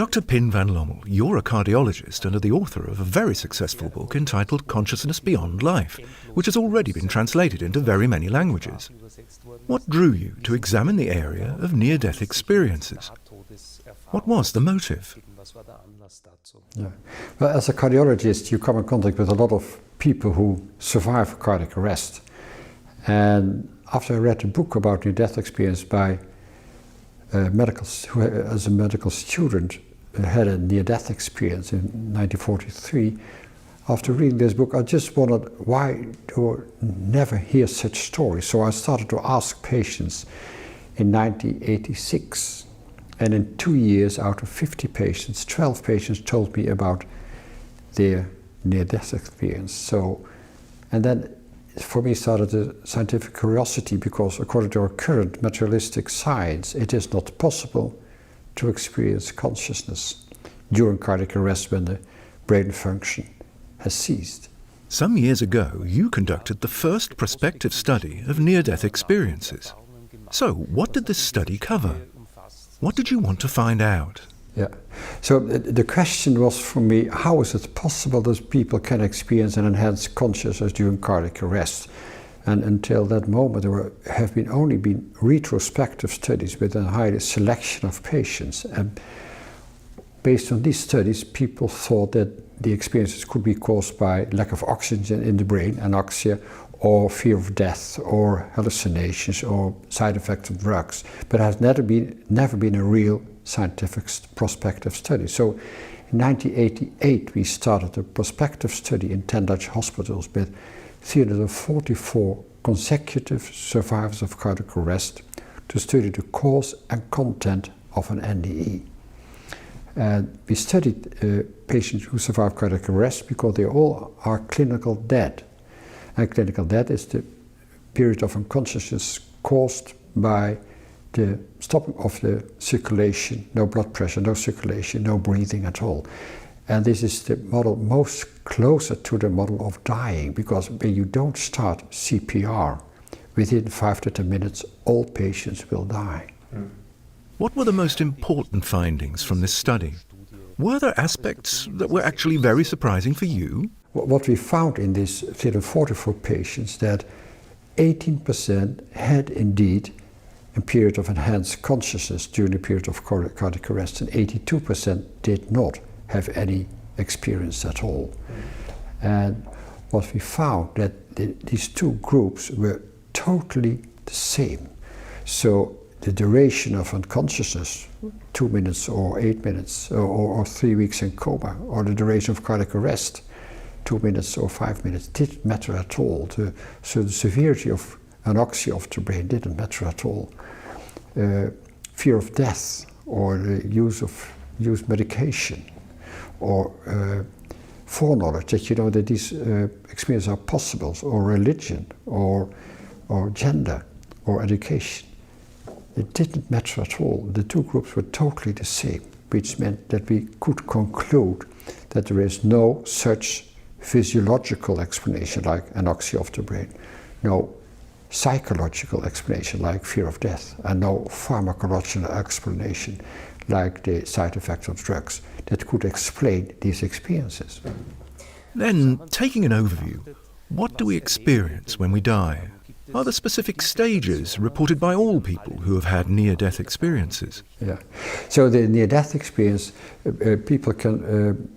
Dr. Pin van Lommel, you're a cardiologist and are the author of a very successful book entitled Consciousness Beyond Life, which has already been translated into very many languages. What drew you to examine the area of near-death experiences? What was the motive? Yeah. Well, as a cardiologist, you come in contact with a lot of people who survive cardiac arrest. And after I read a book about near-death experience by who, as a medical student, had a near-death experience in 1943. After reading this book, I just wondered, why do I never hear such stories? So I started to ask patients in 1986. And in 2 years, out of 50 patients, 12 patients told me about their near-death experience. So, and then for me started a scientific curiosity, because according to our current materialistic science, it is not possible to experience consciousness during cardiac arrest when the brain function has ceased. Some years ago, you conducted the first prospective study of near-death experiences. So, what did this study cover? What did you want to find out? Yeah. So the question was for me, how is it possible that people can experience an enhanced consciousness during cardiac arrest? And until that moment, there have only been retrospective studies with a high selection of patients. And based on these studies, people thought that the experiences could be caused by lack of oxygen in the brain, anoxia, or fear of death, or hallucinations, or side effects of drugs. But it has never been a real scientific prospective study. So in 1988 we started a prospective study in 10 Dutch hospitals with 344 consecutive survivors of cardiac arrest to study the cause and content of an NDE. And we studied patients who survived cardiac arrest because they all are clinical dead. And clinical death is the period of unconsciousness caused by the stopping of the circulation, no blood pressure, no circulation, no breathing at all. And this is the model most closer to the model of dying, because when you don't start CPR, within 5 to 10 minutes, all patients will die. What were the most important findings from this study? Were there aspects that were actually very surprising for you? What we found in these 344 patients, that 18% had indeed a period of enhanced consciousness during the period of cardiac arrest, and 82% did not have any experience at all. And what we found, that these two groups were totally the same. So the duration of unconsciousness, 2 minutes or 8 minutes, or 3 weeks in coma, or the duration of cardiac arrest, 2 minutes or 5 minutes, didn't matter at all. So the severity of anoxia of the brain didn't matter at all. Fear of death, or the use medication, or foreknowledge that you know that these experiences are possible, or religion, or gender, or education. It didn't matter at all. The two groups were totally the same, which meant that we could conclude that there is no such physiological explanation like anoxia of the brain, no psychological explanation like fear of death, and no pharmacological explanation like the side effects of drugs that could explain these experiences. Then, taking an overview, what do we experience when we die? Are there specific stages reported by all people who have had near-death experiences? Yeah. So the near-death experience, people can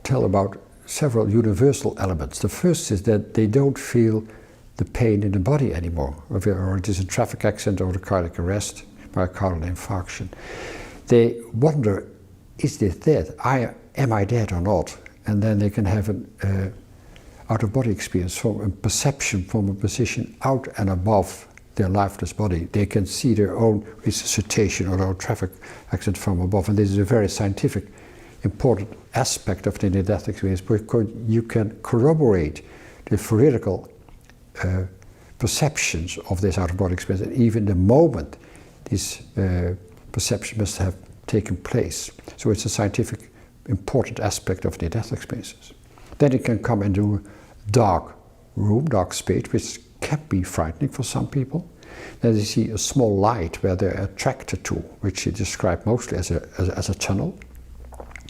tell about several universal elements. The first is that they don't feel the pain in the body anymore, or it is a traffic accident or a cardiac arrest, myocardial infarction. They wonder, is this dead? Am I dead or not? And then they can have an out-of-body experience, from a perception from a position out and above their lifeless body. They can see their own resuscitation or their own traffic accident from above, and this is a very scientific, important aspect of the near-death experience, because you can corroborate the theoretical perceptions of this out-of-body experience, and even the moment this perception must have taken place. So it's a scientific, important aspect of near-death experiences. Then it can come into a dark room, dark space, which can be frightening for some people. Then they see a small light where they're attracted to, which he described mostly as a tunnel.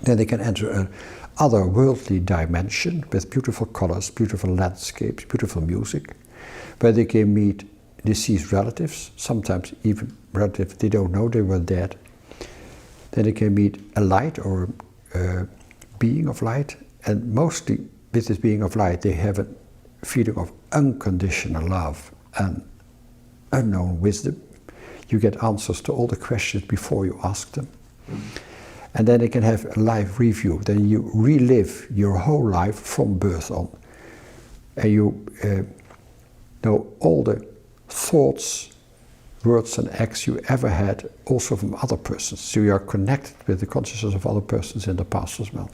Then they can enter an otherworldly dimension with beautiful colors, beautiful landscapes, beautiful music, where they can meet deceased relatives, sometimes even relatives they don't know they were dead. Then they can meet a light or a being of light, and mostly with this being of light they have a feeling of unconditional love and unknown wisdom. You get answers to all the questions before you ask them. And then they can have a life review. Then you relive your whole life from birth on. And you know all the thoughts, words and acts you ever had, also from other persons. So you are connected with the consciousness of other persons in the past as well.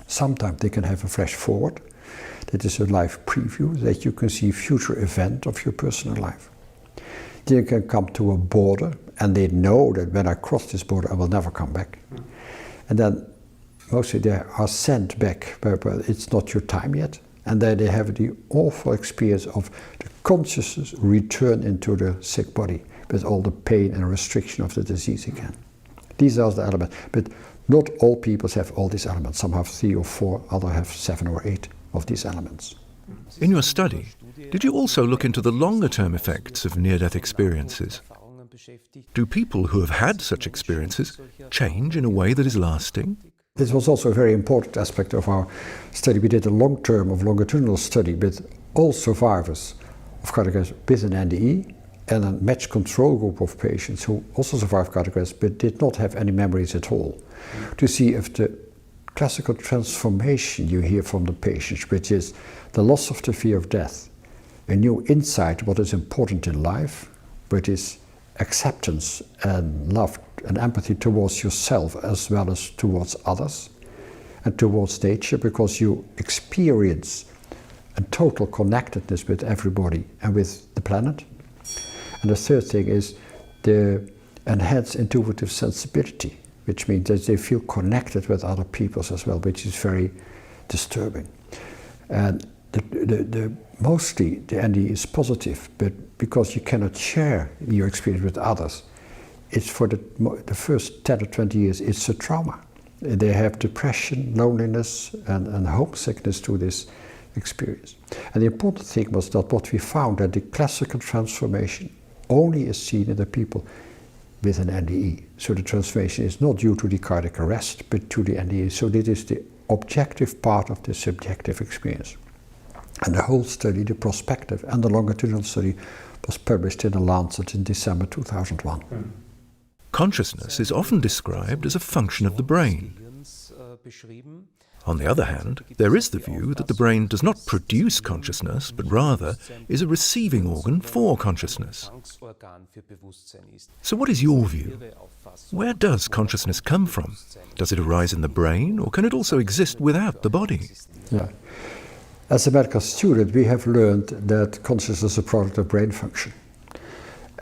Sometimes they can have a flash forward. That is a life preview, that you can see future event of your personal life. They can come to a border and they know that when I cross this border I will never come back. And then mostly they are sent back, but it's not your time yet. And then they have the awful experience of the consciousness return into the sick body with all the pain and restriction of the disease again. These are the elements, but not all people have all these elements. Some have 3 or 4, others have 7 or 8 of these elements. In your study, did you also look into the longer-term effects of near-death experiences? Do people who have had such experiences change in a way that is lasting? This was also a very important aspect of our study. We did a long-term of longitudinal study with all survivors of cardiac arrest with an NDE and a matched control group of patients who also survived cardiac arrest but did not have any memories at all, to see if the classical transformation you hear from the patients, which is the loss of the fear of death, a new insight what is important in life, which is acceptance and love and empathy towards yourself as well as towards others and towards nature, because you experience a total connectedness with everybody and with the planet. And the third thing is the enhanced intuitive sensibility, which means that they feel connected with other peoples as well, which is very disturbing. And mostly the NDE is positive, but because you cannot share your experience with others, it's for the first 10 or 20 years, it's a trauma. They have depression, loneliness, and homesickness to this experience. And the important thing was that what we found, that the classical transformation only is seen in the people with an NDE. So the transformation is not due to the cardiac arrest, but to the NDE. So this is the objective part of the subjective experience. And the whole study, the prospective and the longitudinal study, was published in The Lancet in December 2001. Consciousness is often described as a function of the brain. On the other hand, there is the view that the brain does not produce consciousness, but rather is a receiving organ for consciousness. So what is your view? Where does consciousness come from? Does it arise in the brain, or can it also exist without the body? Yeah. As a medical student, we have learned that consciousness is a product of brain function.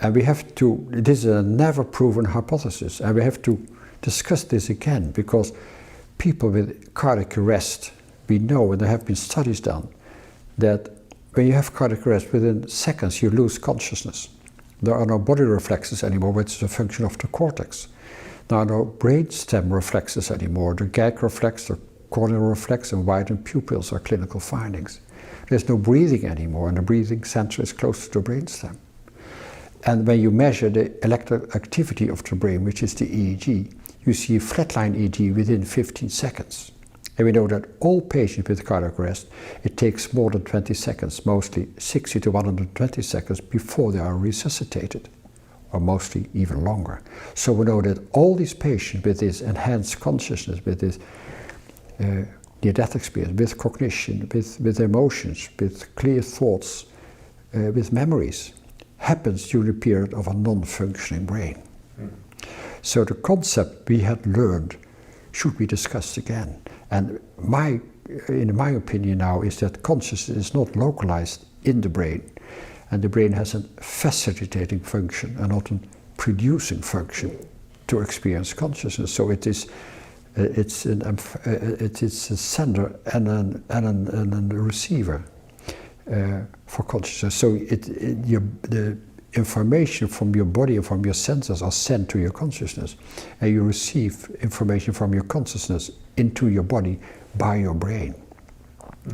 And we have to, this is a never proven hypothesis, and we have to discuss this again, because people with cardiac arrest, we know, and there have been studies done, that when you have cardiac arrest, within seconds you lose consciousness. There are no body reflexes anymore, which is a function of the cortex. There are no brainstem reflexes anymore. The gag reflex, the corneal reflex, and widened pupils are clinical findings. There's no breathing anymore, and the breathing center is close to the brainstem. And when you measure the electrical activity of the brain, which is the EEG, you see a flatline EEG within 15 seconds. And we know that all patients with cardiac arrest, it takes more than 20 seconds, mostly 60 to 120 seconds before they are resuscitated, or mostly even longer. So we know that all these patients with this enhanced consciousness, with this near-death experience, with cognition, with emotions, with clear thoughts, with memories, happens during a period of a non-functioning brain. So the concept we had learned should be discussed again. And in my opinion now is that consciousness is not localized in the brain, and the brain has a facilitating function and not a producing function to experience consciousness. So it's a sender and a receiver for consciousness. So the information from your body and from your senses are sent to your consciousness, and you receive information from your consciousness into your body by your brain.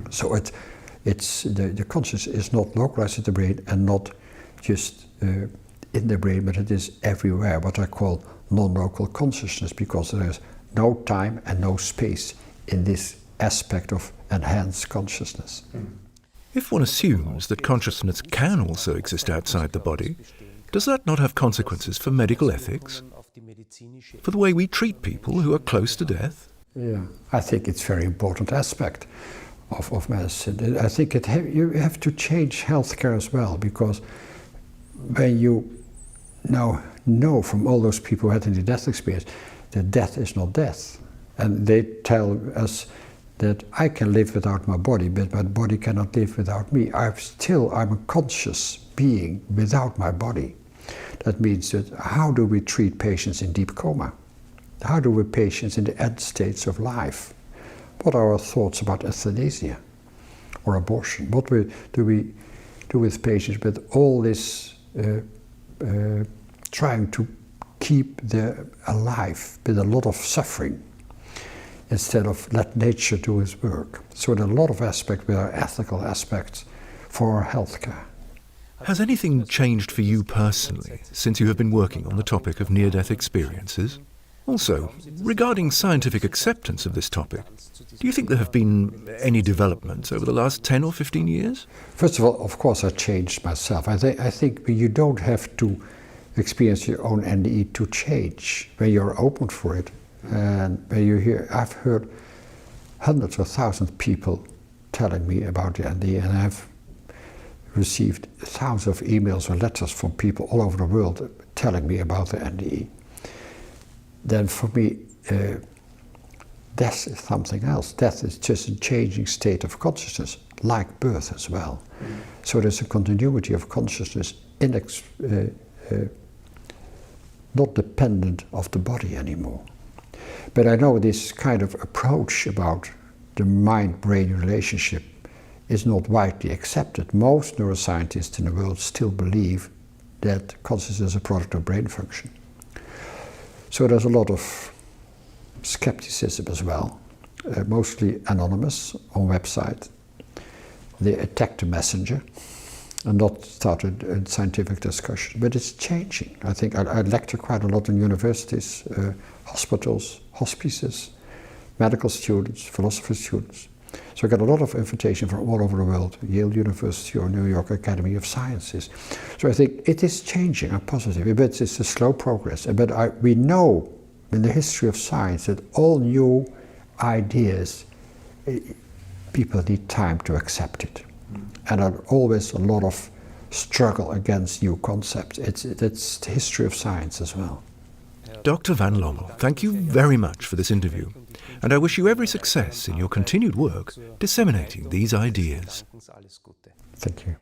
So the consciousness is not localized in the brain and not just in the brain, but it is everywhere, what I call non-local consciousness, because there is no time and no space in this aspect of enhanced consciousness. If one assumes that consciousness can also exist outside the body, does that not have consequences for medical ethics? For the way we treat people who are close to death? Yeah, I think it's a very important aspect of medicine. I think you have to change healthcare as well, because when you now know from all those people who had the death experience that death is not death, and they tell us that I can live without my body, but my body cannot live without me. I'm a conscious being without my body. That means that how do we treat patients in deep coma? How do we treat patients in the end states of life? What are our thoughts about euthanasia or abortion? What do we do with patients with all this trying to keep them alive with a lot of suffering, instead of let nature do its work? So there are a lot of aspects, there are ethical aspects for our healthcare. Has anything changed for you personally since you have been working on the topic of near-death experiences? Also, regarding scientific acceptance of this topic, do you think there have been any developments over the last 10 or 15 years? First of all, of course, I changed myself. I think you don't have to experience your own NDE to change when you're open for it. And when you hear, I've heard hundreds of thousands of people telling me about the NDE, and I've received thousands of emails or letters from people all over the world telling me about the NDE. Then for me, death is something else. Death is just a changing state of consciousness, like birth as well. So there's a continuity of consciousness, not dependent of the body anymore. But I know this kind of approach about the mind-brain relationship is not widely accepted. Most neuroscientists in the world still believe that consciousness is a product of brain function. So there's a lot of skepticism as well, mostly anonymous on website. They attack the messenger and not started a scientific discussion. But it's changing. I think I lecture quite a lot in universities, hospitals, hospices, medical students, philosophy students. So I get a lot of invitation from all over the world, Yale University or New York Academy of Sciences. So I think it is changing, I'm positive, but it's a slow progress. But we know in the history of science that all new ideas, people need time to accept it. And there's always a lot of struggle against new concepts. It's the history of science as well. Dr. Van Lommel, thank you very much for this interview, and I wish you every success in your continued work disseminating these ideas. Thank you.